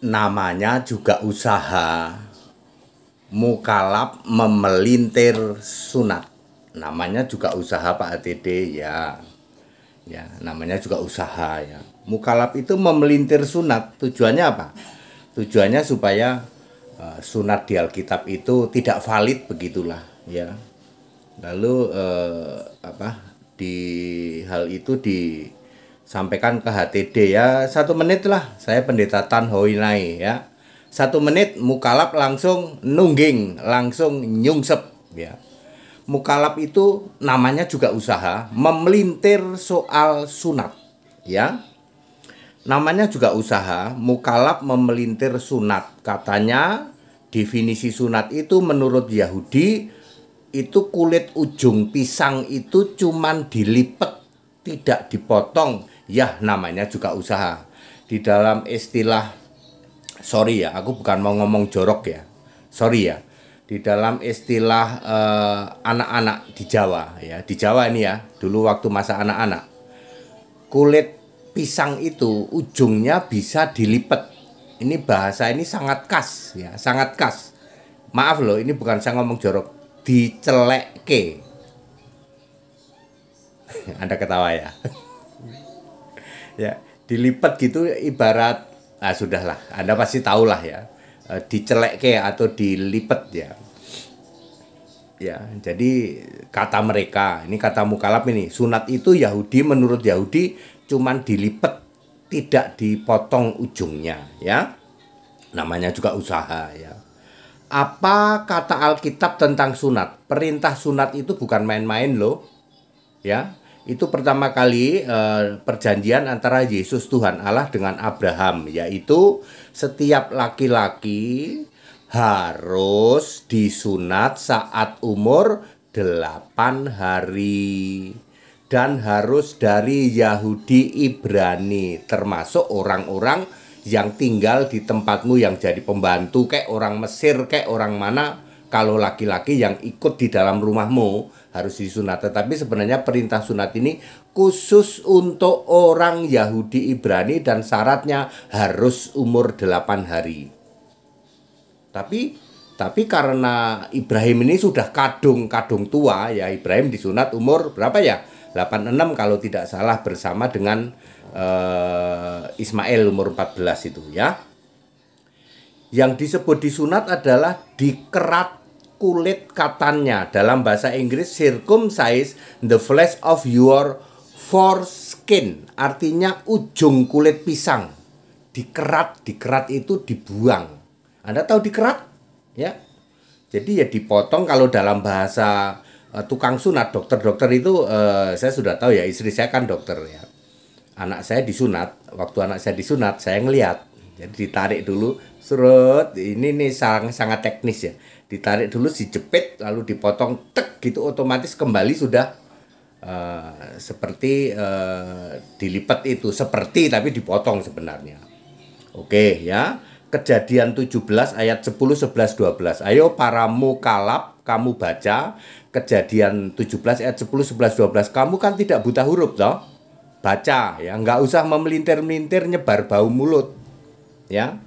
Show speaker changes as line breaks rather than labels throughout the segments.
Namanya juga usaha. Mukalaf memelintir sunat. Namanya juga usaha Pak ATD ya. Ya, namanya juga usaha ya. Mukalaf itu memelintir sunat. Tujuannya apa? Tujuannya supaya sunat di Alkitab itu tidak valid begitulah ya. Lalu di hal itu disampaikan ke HTD ya, 1 menit lah. Saya pendeta Tan Hoinai ya, 1 menit mukalaf langsung nungging, langsung nyungsep ya. Mukalaf itu namanya juga usaha, memelintir soal sunat ya. Namanya juga usaha, mukalaf memelintir sunat. Katanya definisi sunat itu menurut Yahudi itu kulit ujung pisang itu cuman dilipat, tidak dipotong. Ya, namanya juga usaha. Di dalam istilah, sorry ya, aku bukan mau ngomong jorok ya, sorry ya. Di dalam istilah anak-anak di Jawa ya, di Jawa ini ya, dulu waktu masa anak-anak, kulit pisang itu ujungnya bisa dilipat. Ini bahasa ini sangat khas ya, sangat khas. Maaf loh, ini bukan saya ngomong jorok. Dicelekke. Anda ketawa ya. Ya, dilipat gitu ibarat, sudahlah, Anda pasti tahulah ya. Dicelekke atau dilipat ya. Ya, jadi kata mereka, ini kata mukalaf ini, sunat itu Yahudi, menurut Yahudi cuman dilipat, tidak dipotong ujungnya ya. Namanya juga usaha ya. Apa kata Alkitab tentang sunat? Perintah sunat itu bukan main-main loh ya. Itu pertama kali perjanjian antara Yesus Tuhan Allah dengan Abraham, yaitu setiap laki-laki harus disunat saat umur 8 hari dan harus dari Yahudi Ibrani, termasuk orang-orang yang tinggal di tempatmu, yang jadi pembantu, kayak orang Mesir, kayak orang mana. Kalau laki-laki yang ikut di dalam rumahmu harus disunat. Tetapi sebenarnya perintah sunat ini khusus untuk orang Yahudi Ibrani dan syaratnya harus umur 8 hari. Tapi karena Ibrahim ini sudah kadung tua ya, Ibrahim disunat umur berapa ya? 86 kalau tidak salah, bersama dengan Ismail umur 14 itu ya. Yang disebut disunat adalah dikerat kulit katanya. Dalam bahasa Inggris, circumcise the flesh of your foreskin. Artinya ujung kulit pisang. Dikerat itu dibuang. Anda tahu dikerat? Ya. Jadi ya dipotong. Kalau dalam bahasa tukang sunat, dokter-dokter itu saya sudah tahu ya, istri saya kan dokter ya. Anak saya disunat, waktu anak saya disunat saya ngelihat. Jadi ditarik dulu, surut, ini nih sangat teknis ya. Ditarik dulu, dijepit, lalu dipotong, tek gitu, otomatis kembali sudah seperti dilipat itu, seperti tapi dipotong sebenarnya. Oke ya. Kejadian 17 ayat 10, 11, 12. Ayo para mukalaf, kamu baca Kejadian 17 ayat 10, 11, 12. Kamu kan tidak buta huruf toh? Baca ya, nggak usah memelintir-melintir nyebar bau mulut ya.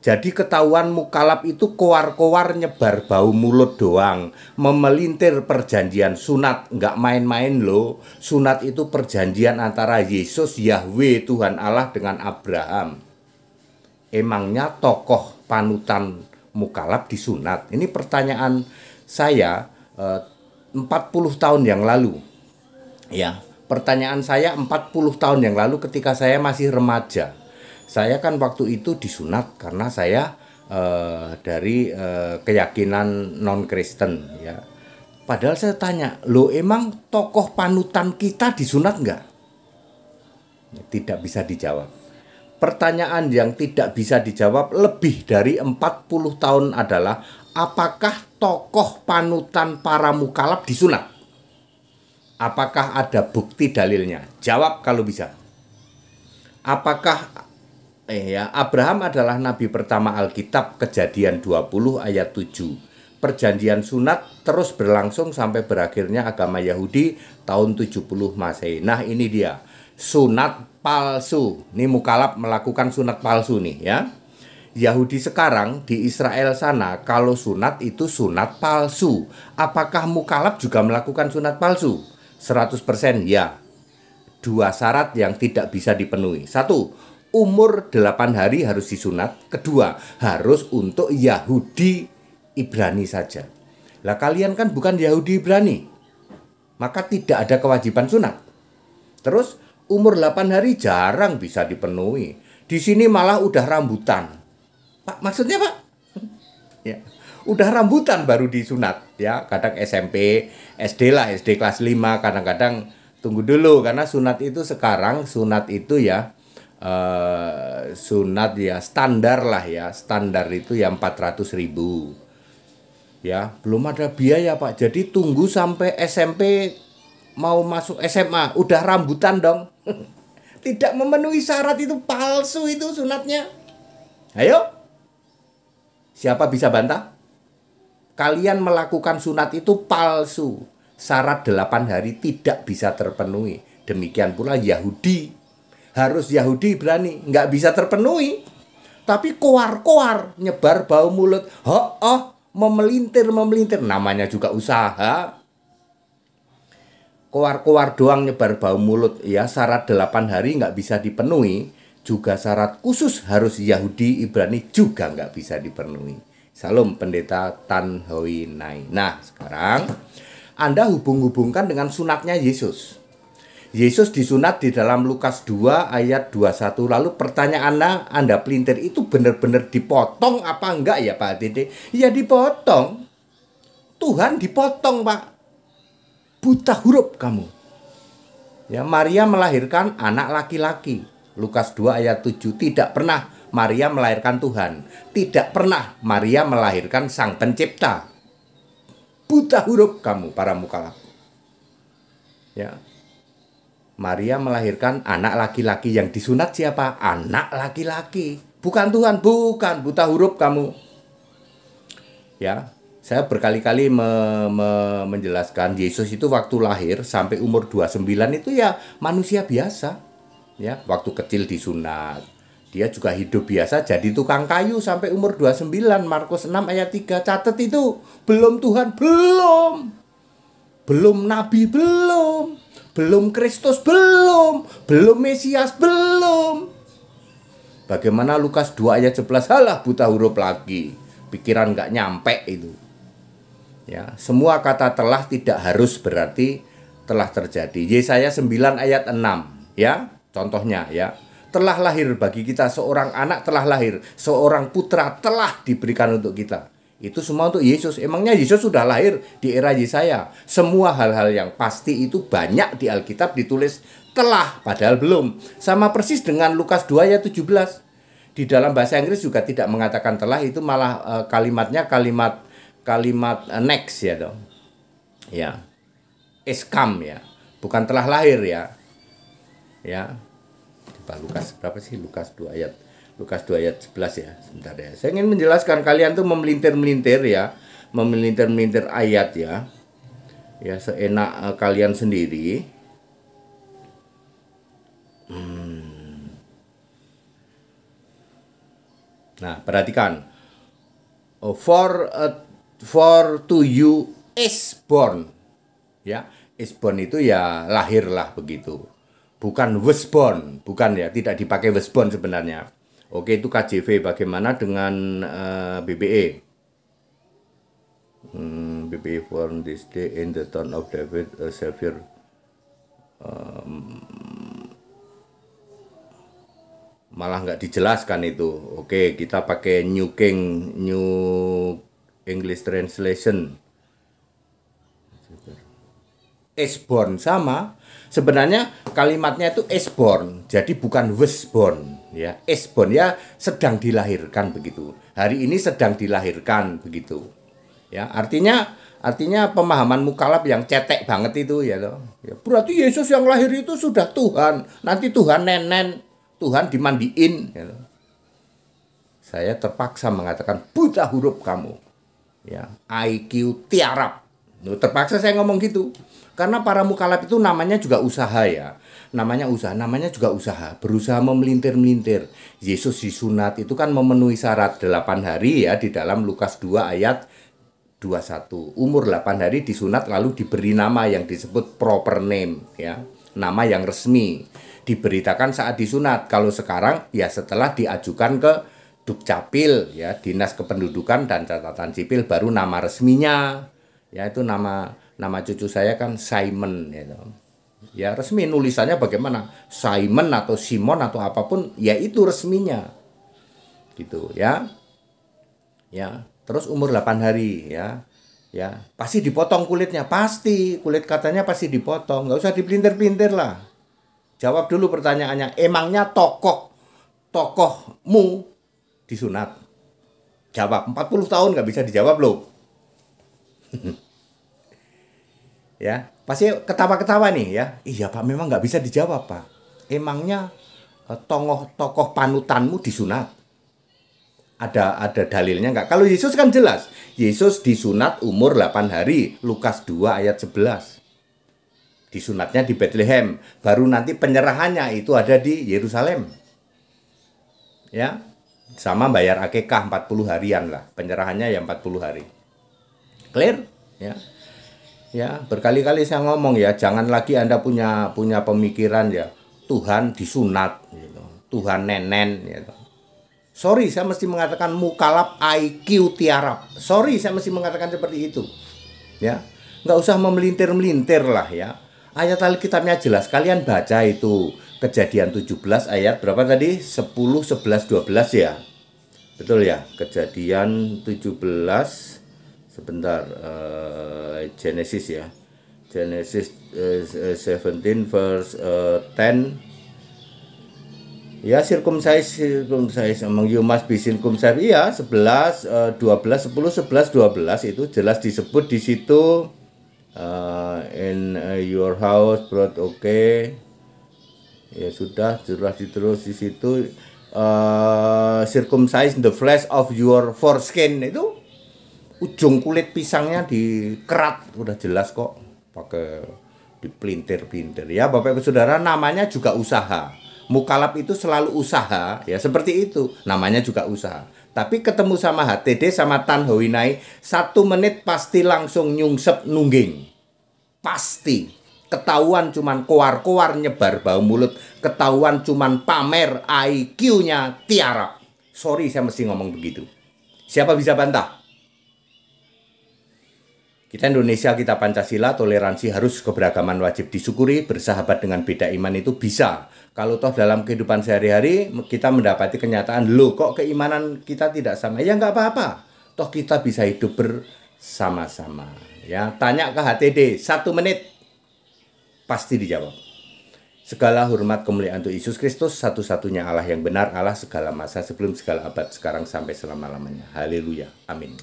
Jadi ketahuan mukalaf itu kowar-kowar nyebar bau mulut doang, memelintir perjanjian sunat, nggak main-main loh. Sunat itu perjanjian antara Yesus Yahweh Tuhan Allah dengan Abraham. Emangnya tokoh panutan mukalaf disunat? Ini pertanyaan saya 40 tahun yang lalu ya. Pertanyaan saya 40 tahun yang lalu ketika saya masih remaja. Saya kan waktu itu disunat karena saya dari keyakinan non-Kristen ya. Padahal saya tanya, loh emang tokoh panutan kita disunat nggak? Tidak bisa dijawab. Pertanyaan yang tidak bisa dijawab lebih dari 40 tahun adalah, apakah tokoh panutan para mukalaf disunat? Apakah ada bukti dalilnya? Jawab kalau bisa. Apakah Abraham adalah nabi pertama Alkitab, Kejadian 20 ayat 7. Perjanjian sunat terus berlangsung sampai berakhirnya agama Yahudi tahun 70 Masehi. Nah, ini dia. Sunat palsu. Ini mukalaf melakukan sunat palsu nih ya. Yahudi sekarang di Israel sana kalau sunat itu sunat palsu. Apakah mukalaf juga melakukan sunat palsu? 100% ya. Dua syarat yang tidak bisa dipenuhi. Satu, umur 8 hari harus disunat. Kedua, harus untuk Yahudi Ibrani saja. Lah kalian kan bukan Yahudi Ibrani, maka tidak ada kewajiban sunat. Terus umur 8 hari jarang bisa dipenuhi. Di sini malah udah rambutan. Pak, maksudnya Pak? Ya, udah rambutan baru disunat ya. Kadang SMP, SD lah, SD kelas 5, kadang-kadang tunggu dulu karena sunat itu sekarang sunat itu ya sunat ya standar lah ya. Standar itu ya 400.000. Ya, belum ada biaya Pak. Jadi tunggu sampai SMP mau masuk SMA udah rambutan dong. Tidak memenuhi syarat, itu palsu itu sunatnya. Ayo. Siapa bisa bantah? Kalian melakukan sunat itu palsu. Syarat 8 hari tidak bisa terpenuhi. Demikian pula Yahudi. Harus Yahudi Ibrani. Nggak bisa terpenuhi. Tapi koar-koar. Nyebar bau mulut. Memelintir. Namanya juga usaha. Koar-koar doang nyebar bau mulut. Ya, syarat 8 hari nggak bisa dipenuhi. Juga syarat khusus harus Yahudi Ibrani juga nggak bisa dipenuhi. Salam Pendeta Tan Hoi Nai. Nah, sekarang Anda hubung-hubungkan dengan sunatnya Yesus. Yesus disunat di dalam Lukas 2 ayat 21. Lalu pertanyaan Anda pelintir, itu benar-benar dipotong apa enggak ya Pak Dede? Ya dipotong. Tuhan dipotong Pak. Buta huruf kamu. Ya, Maria melahirkan anak laki-laki. Lukas 2 ayat 7. Tidak pernah Maria melahirkan Tuhan. Tidak pernah Maria melahirkan Sang Pencipta. Buta huruf kamu para mukalaf. Ya. Maria melahirkan anak laki-laki. Yang disunat siapa? Anak laki-laki. Bukan Tuhan, bukan. Buta huruf kamu. Ya. Saya berkali-kali menjelaskan Yesus itu waktu lahir sampai umur 29 itu ya manusia biasa. Ya, waktu kecil disunat. Dia juga hidup biasa jadi tukang kayu sampai umur 29. Markus 6 ayat 3. Catat itu. Belum Tuhan, belum. Belum Nabi, belum. Belum Kristus, belum. Belum Mesias, belum. Bagaimana Lukas 2 ayat 11? Halah, buta huruf lagi. Pikiran nggak nyampe itu. Ya, semua kata telah tidak harus berarti telah terjadi. Yesaya 9 ayat 6. Ya. Contohnya ya, telah lahir bagi kita seorang anak, telah lahir seorang putra, telah diberikan untuk kita. Itu semua untuk Yesus. Emangnya Yesus sudah lahir di era Yesaya? Semua hal-hal yang pasti itu banyak di Alkitab ditulis telah, padahal belum. Sama persis dengan Lukas 2 ayat 17. Di dalam bahasa Inggris juga tidak mengatakan telah, itu malah kalimatnya kalimat next ya dong. Ya. Is come ya. Bukan telah lahir ya. Ya. Pak Lukas berapa sih? Lukas 2 ayat 11 ya. Sebentar ya. Saya ingin menjelaskan, kalian tuh memelintir-melintir ya. Memelintir-melintir ayat ya. Ya seenak kalian sendiri. Nah, perhatikan. For to you is born. Ya, is born itu ya lahirlah begitu. Bukan was born, bukan ya, tidak dipakai was born sebenarnya. Oke, itu KJV. Bagaimana dengan BBE? BBE born this day in the town of David, a Savior. Malah nggak dijelaskan itu. Oke, kita pakai New English Translation. Is born sama. Sebenarnya kalimatnya itu is born, jadi bukan was born ya. Is born ya sedang dilahirkan begitu. Hari ini sedang dilahirkan begitu. Ya, artinya pemahaman mukalaf yang cetek banget itu ya loh. Ya, berarti Yesus yang lahir itu sudah Tuhan. Nanti Tuhan nenen, Tuhan dimandiin ya loh. Saya terpaksa mengatakan buta huruf kamu. Ya, IQ tiarap. Terpaksa saya ngomong gitu. Karena para mukalaf itu namanya juga usaha ya. Namanya juga usaha. Berusaha memelintir-melintir. Yesus disunat itu kan memenuhi syarat 8 hari ya di dalam Lukas 2 ayat 21. Umur 8 hari disunat lalu diberi nama yang disebut proper name ya. Nama yang resmi. Diberitakan saat disunat. Kalau sekarang ya setelah diajukan ke Dukcapil ya, Dinas Kependudukan dan Catatan Sipil, baru nama resminya. Ya itu nama cucu saya kan Simon gitu. Ya resmi nulisannya bagaimana? Simon atau Simon atau apapun ya itu resminya. Gitu ya. Ya, terus umur 8 hari ya. Ya, pasti dipotong kulitnya, pasti. Kulit katanya pasti dipotong, nggak usah dipelintir-pelintir lah. Jawab dulu pertanyaannya, emangnya tokohmu disunat? Jawab, 40 tahun nggak bisa dijawab loh. Ya, pasti ketawa-ketawa nih ya. Iya Pak, memang nggak bisa dijawab Pak. Emangnya tokoh panutanmu disunat? Ada dalilnya nggak? Kalau Yesus kan jelas. Yesus disunat umur 8 hari. Lukas 2 ayat 11. Disunatnya di Bethlehem. Baru nanti penyerahannya itu ada di Yerusalem. Ya. Sama bayar akikah 40 harian lah. Penyerahannya ya 40 hari. Clear? Ya. Ya, berkali-kali saya ngomong ya, jangan lagi Anda punya pemikiran ya, Tuhan disunat gitu. Tuhan nenen gitu. Sorry, saya mesti mengatakan mukalaf IQ tiarap. Sorry, saya mesti mengatakan seperti itu. Ya, nggak usah memelintir-melintir lah ya. Ayat Alkitabnya jelas. Kalian baca itu Kejadian 17 ayat berapa tadi? 10, 11, 12 ya. Betul ya? Kejadian 17 sebentar, Genesis ya. Genesis 17 verse 10. Ya, circumcise among you must be circumcised. Iya, 11, 12, 10, 11, 12 itu jelas disebut di situ. In your house brought, oke. Ya sudah, diterus di situ. Circumcise the flesh of your foreskin, itu ujung kulit pisangnya dikerat, udah jelas kok, pakai dipelintir-pelintir ya Bapak Ibu Saudara. Namanya juga usaha. Mukalaf itu selalu usaha ya, seperti itu, namanya juga usaha. Tapi ketemu sama HTD sama Tan Howinai 1 menit pasti langsung nyungsep nungging, pasti ketahuan cuman koar-koar nyebar bau mulut, ketahuan cuman pamer IQ-nya tiarap. Sorry, saya mesti ngomong begitu. Siapa bisa bantah? Kita Indonesia, kita Pancasila, toleransi, harus keberagaman wajib disyukuri, bersahabat dengan beda iman itu bisa. Kalau toh dalam kehidupan sehari-hari kita mendapati kenyataan, loh kok keimanan kita tidak sama, ya nggak apa-apa. Toh kita bisa hidup bersama-sama. Ya, tanya ke HTD 1 menit pasti dijawab. Segala hormat kemuliaan untuk Yesus Kristus, satu-satunya Allah yang benar, Allah segala masa, sebelum segala abad, sekarang sampai selama-lamanya. Haleluya. Amin.